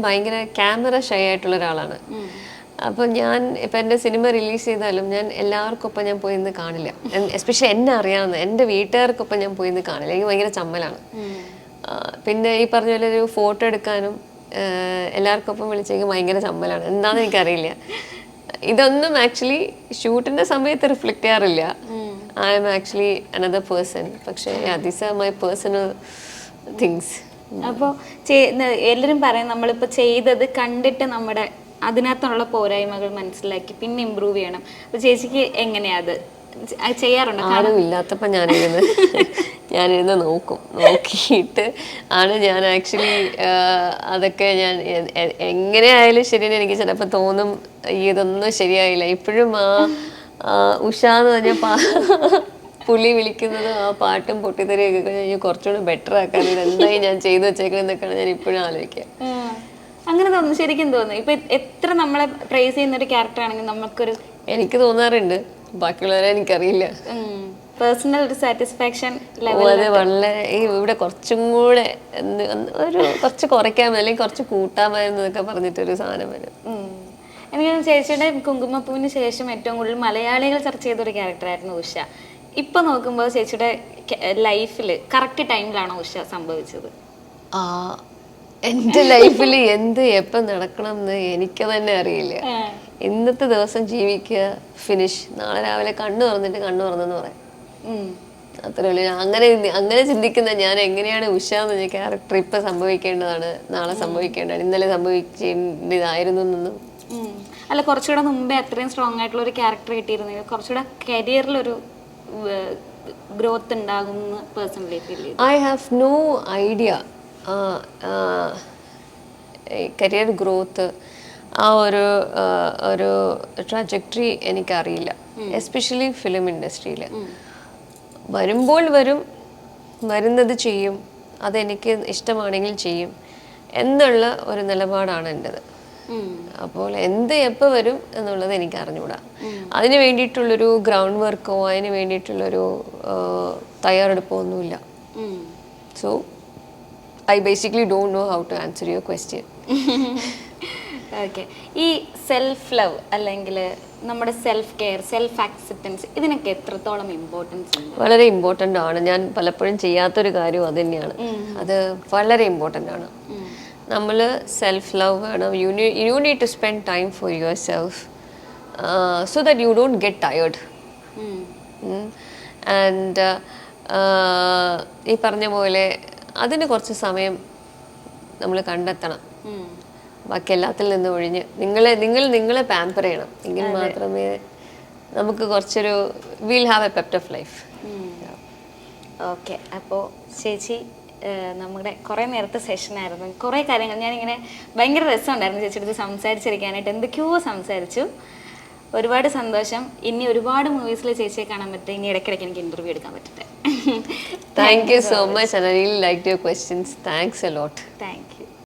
ഭയങ്കര ക്യാമറ ഷൈ ആയിട്ടുള്ള ഒരാളാണ്. അപ്പോൾ ഇപ്പം എൻ്റെ സിനിമ റിലീസ് ചെയ്താലും ഞാൻ എല്ലാവർക്കൊപ്പം ഞാൻ പോയി ഇന്ന് കാണില്ല. എസ്പെഷ്യലി എന്നെ അറിയാവുന്ന എൻ്റെ വീട്ടുകാർക്കൊപ്പം ഞാൻ പോയി ഇന്ന് കാണില്ല. എനിക്ക് ഭയങ്കര ചമ്മലാണ്. പിന്നെ ഈ പറഞ്ഞ പോലെ ഒരു ഫോട്ടോ എടുക്കാനും എല്ലാവർക്കൊപ്പം വിളിച്ചെങ്കിൽ ഭയങ്കര ചമ്മലാണ്. എന്താണെന്ന് എനിക്കറിയില്ല. ഇതൊന്നും ആക്ച്വലി ഷൂട്ടിൻ്റെ സമയത്ത് റിഫ്ലക്റ്റ് ചെയ്യാറില്ല. I am actually another person. പക്ഷേ these are my personal things. അപ്പോൾ എല്ലാവരും പറയും നമ്മളിപ്പോൾ ചെയ്തത് കണ്ടിട്ട് നമ്മുടെ അതിനകത്തുള്ള പോരായ്മകൾ മനസ്സിലാക്കി പിന്നെ ഇമ്പ്രൂവ് ചെയ്യണം. അപ്പോൾ ചേച്ചിക്ക് എങ്ങനെയാ അത് ചെയ്യാറുണ്ടോ? ആരും ഇല്ലാത്തപ്പോൾ ഞാനിരുന്ന് നോക്കിയിട്ട് ആണ് ഞാൻ ആക്ച്വലി അതൊക്കെ ഞാൻ എങ്ങനെയായാലും ശരിയെന്ന് എനിക്ക് ചിലപ്പോൾ തോന്നും ഇതൊന്നും ശരിയായില്ല. ഇപ്പോഴും ഉഷ എന്ന് പറഞ്ഞ പുള്ളി വിളിക്കുന്നത് ആ പാട്ടും പൊട്ടിത്തെറിയൊക്കെ ഞാൻ കുറച്ചുകൂടി ബെറ്റർ ആക്കാൻ എന്തായി ഞാൻ ചെയ്തു വെച്ചേക്കുന്നതൊക്കെയാണ് ഞാൻ ഇപ്പോഴും ആലോചിക്കുക. അങ്ങനെ തോന്നുന്നു, ശരിക്കും തോന്നുന്നു. ഇപ്പൊ എത്ര നമ്മളെ പ്രൈസ് ചെയ്യുന്ന ഒരു ക്യാരക്ടർ ആണെങ്കിൽ എനിക്ക് തോന്നാറുണ്ട്. ബാക്കിയുള്ളവരെ എനിക്കറിയില്ല. പേഴ്സണൽ ഒരു സാറ്റിസ്ഫാക്ഷൻ ലെവൽ അത് വളരെ ഇവിടെ കുറച്ചും കൂടെ കുറച്ച് കുറയ്ക്കാമോ അല്ലെങ്കിൽ കുറച്ച് കൂട്ടാമായിരുന്നു എന്നൊക്കെ പറഞ്ഞിട്ടൊരു സാധനം വരും. എനിക്ക് ചേച്ചിയുടെ കുങ്കുമപ്പൂവിന് ശേഷം ഏറ്റവും കൂടുതൽ മലയാളികൾ ചർച്ച ചെയ്ത ഒരു ക്യാരക്ടറായിരുന്നു ഉഷ. ഇപ്പൊ നോക്കുമ്പോൾ ചേച്ചിയുടെ ലൈഫിൽ കറക്റ്റ് ടൈമിലാണോ ഉഷ സംഭവിച്ചത്? എൻ്റെ ലൈഫിൽ എപ്പം നടക്കണം എന്ന് എനിക്ക് തന്നെ അറിയില്ല. ഇന്നത്തെ ദിവസം ജീവിക്കുക, ഫിനിഷ്. നാളെ രാവിലെ കണ്ണു തുറന്നെന്ന് പറയാം. അത്രേ ഉള്ളൂ. അങ്ങനെ ചിന്തിക്കുന്ന ഞാൻ എങ്ങനെയാണ് ഉഷ എന്ന ക്യാരക്ടർ ഇപ്പൊ സംഭവിക്കേണ്ടതാണ്, നാളെ സംഭവിക്കേണ്ടതാണ്, ഇന്നലെ സംഭവിക്കേണ്ടതായിരുന്നു എന്നൊന്നും. അല്ല, കുറച്ചുകൂടെ മുമ്പേ അത്രയും സ്ട്രോങ് ആയിട്ടുള്ള ഒരു ക്യാരക്ടർ കിട്ടിയിരുന്നെങ്കിൽ കുറച്ചുകൂടെ കരിയറിലൊരു ഗ്രോത്ത് ഉണ്ടാകും പേഴ്സണലി ഫീൽ ചെയ്തു. I have no idea. Career growth ഒരു ട്രാജക്ടറി എനിക്കറിയില്ല. എസ്പെഷ്യലി ഫിലിം ഇൻഡസ്ട്രിയിൽ വരുന്നത് ചെയ്യും, അതെനിക്ക് ഇഷ്ടമാണെങ്കിൽ ചെയ്യും എന്നുള്ള ഒരു നിലപാടാണ് എൻ്റെത്. അപ്പോൾ എപ്പോൾ വരും എന്നുള്ളത് എനിക്ക് അറിഞ്ഞുകൂടാ. അതിന് വേണ്ടിയിട്ടുള്ളൊരു ഗ്രൗണ്ട് വർക്കോ അതിന് വേണ്ടിയിട്ടുള്ളൊരു തയ്യാറെടുപ്പോ ഒന്നുമില്ല. So I basically don't know how to answer your question. Okay. ഈ സെൽഫ് ലവ് അല്ലെങ്കിൽ നമ്മുടെ സെൽഫ് കെയർ, സെൽഫ് ആക്സെപ്റ്റൻസ്, ഇതിനൊക്കെ എത്രത്തോളം ഇമ്പോർട്ടൻസ് ഉണ്ട്? വളരെ ഇമ്പോർട്ടൻ്റ് ആണ്. ഞാൻ പലപ്പോഴും ചെയ്യാത്തൊരു കാര്യം അത് തന്നെയാണ്. അത് വളരെ ഇമ്പോർട്ടൻ്റ് ആണ്. നമ്മൾ സെൽഫ് ലവ് വേണം. You need to spend time for yourself so that you don't get tired. And ഈ പറഞ്ഞ പോലെ അതിന് കുറച്ച് സമയം നമ്മൾ കണ്ടെത്തണം. ബാക്കി എല്ലാത്തിൽ നിന്നും ഒഴിഞ്ഞ് നിങ്ങളെ പാമ്പർ ചെയ്യണം. എങ്കിൽ മാത്രമേ നമുക്ക് കുറച്ചൊരു വിൽ ഹാവ് എ പെപ്റ്റ് ഓഫ് ലൈഫ്. ഓക്കെ. അപ്പോൾ ചേച്ചി, നമ്മുടെ കുറേ നേരത്തെ സെഷനായിരുന്നു. കുറേ കാര്യങ്ങൾ ഞാനിങ്ങനെ ഭയങ്കര രസമുണ്ടായിരുന്നു ചേച്ചിയുടെ അടുത്ത് സംസാരിച്ചിരിക്കാനായിട്ട്. എന്തൊക്കെയോ സംസാരിച്ചു. ഒരുപാട് സന്തോഷം. ഇനി ഒരുപാട് മൂവീസിൽ ചേച്ചിയെ കാണാൻ പറ്റും. ഇനി ഇടയ്ക്കിടയ്ക്ക് എനിക്ക് ഇന്റർവ്യൂ എടുക്കാൻ പറ്റട്ടെ. Thank you so much and I really liked your questions. Thanks a lot. Thanks.